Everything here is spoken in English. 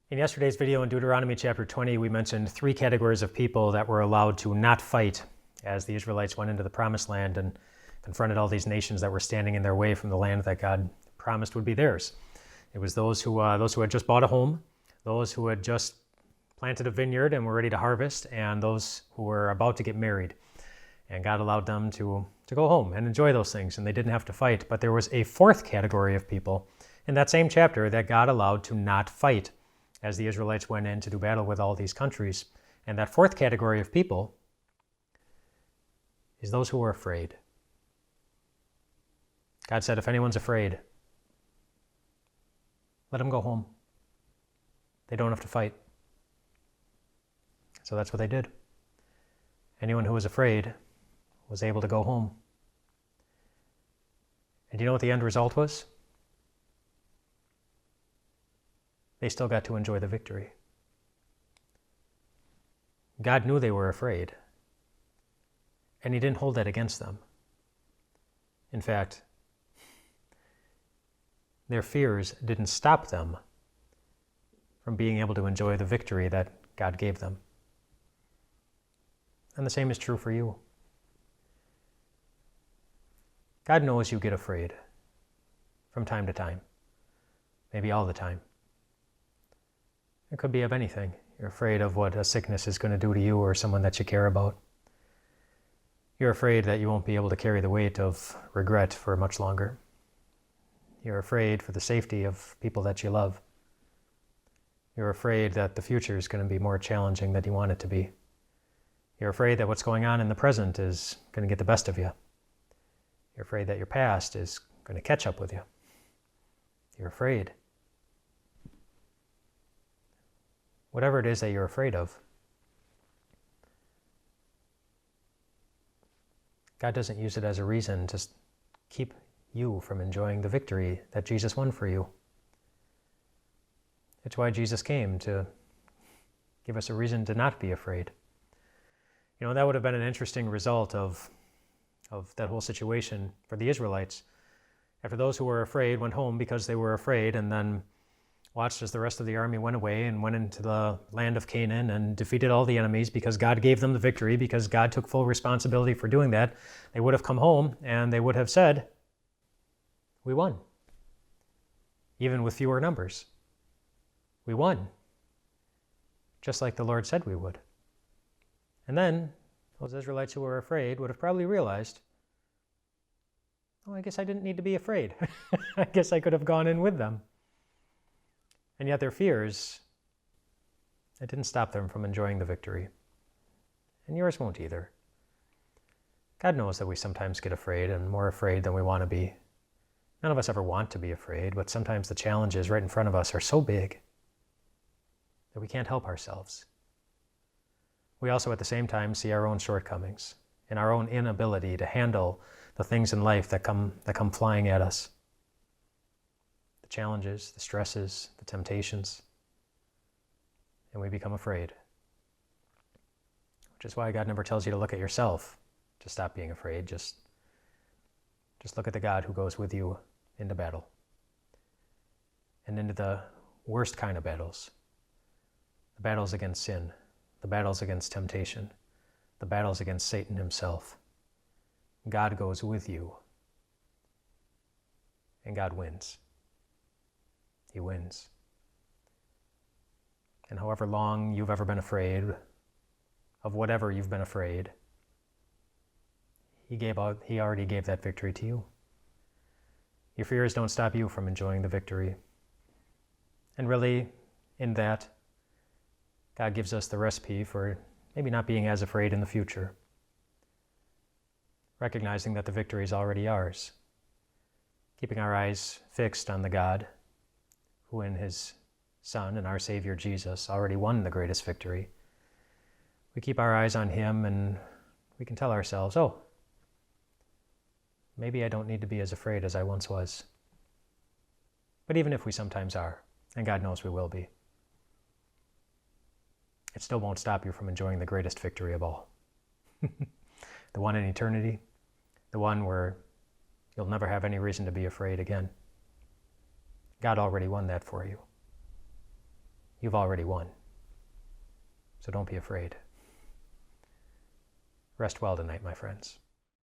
In yesterday's video in Deuteronomy chapter 20, we mentioned three categories of people that were allowed to not fight as the Israelites went into the promised land and confronted all these nations that were standing in their way from the land that God promised would be theirs. It was those who had just bought a home, those who had just planted a vineyard and were ready to harvest, and those who were about to get married. And God allowed them to go home and enjoy those things, and they didn't have to fight. But there was a fourth category of people in that same chapter that God allowed to not fight as the Israelites went in to do battle with all these countries. And that fourth category of people is those who were afraid. God said, if anyone's afraid, let them go home. They don't have to fight. So that's what they did. Anyone who was afraid was able to go home. And do you know what the end result was? They still got to enjoy the victory. God knew they were afraid, and He didn't hold that against them. In fact, their fears didn't stop them from being able to enjoy the victory that God gave them. And the same is true for you. God knows you get afraid from time to time, maybe all the time. It could be of anything. You're afraid of what a sickness is going to do to you or someone that you care about. You're afraid that you won't be able to carry the weight of regret for much longer. You're afraid for the safety of people that you love. You're afraid that the future is going to be more challenging than you want it to be. You're afraid that what's going on in the present is going to get the best of you. You're afraid that your past is going to catch up with you. You're afraid. Whatever it is that you're afraid of, God doesn't use it as a reason to keep you from enjoying the victory that Jesus won for you. It's why Jesus came, to give us a reason to not be afraid. You know, that would have been an interesting result of that whole situation for the Israelites. After those who were afraid went home because they were afraid, and then watched as the rest of the army went away and went into the land of Canaan and defeated all the enemies because God gave them the victory, because God took full responsibility for doing that, they would have come home and they would have said, we won. Even with fewer numbers. We won. Just like the Lord said we would. And then those Israelites who were afraid would have probably realized, oh, I guess I didn't need to be afraid. I guess I could have gone in with them. And yet their fears, it didn't stop them from enjoying the victory. And yours won't either. God knows that we sometimes get afraid, and more afraid than we want to be. None of us ever want to be afraid, but sometimes the challenges right in front of us are so big that we can't help ourselves. We also at the same time see our own shortcomings and our own inability to handle the things in life that come flying at us. The challenges, the stresses, the temptations, and we become afraid. Which is why God never tells you to look at yourself to stop being afraid. Just look at the God who goes with you into battle and into the worst kind of battles. The battles against sin, the battles against temptation, the battles against Satan himself. God goes with you, and God wins. He wins. And however long you've ever been afraid of whatever you've been afraid, He already gave that victory to you. Your fears don't stop you from enjoying the victory. And really, in that, God gives us the recipe for maybe not being as afraid in the future. Recognizing that the victory is already ours. Keeping our eyes fixed on the God who in His Son and our Savior Jesus already won the greatest victory. We keep our eyes on Him and we can tell ourselves, oh, maybe I don't need to be as afraid as I once was. But even if we sometimes are, and God knows we will be, it still won't stop you from enjoying the greatest victory of all. The one in eternity, the one where you'll never have any reason to be afraid again. God already won that for you. you've already won. So don't be afraid. Rest well tonight, my friends.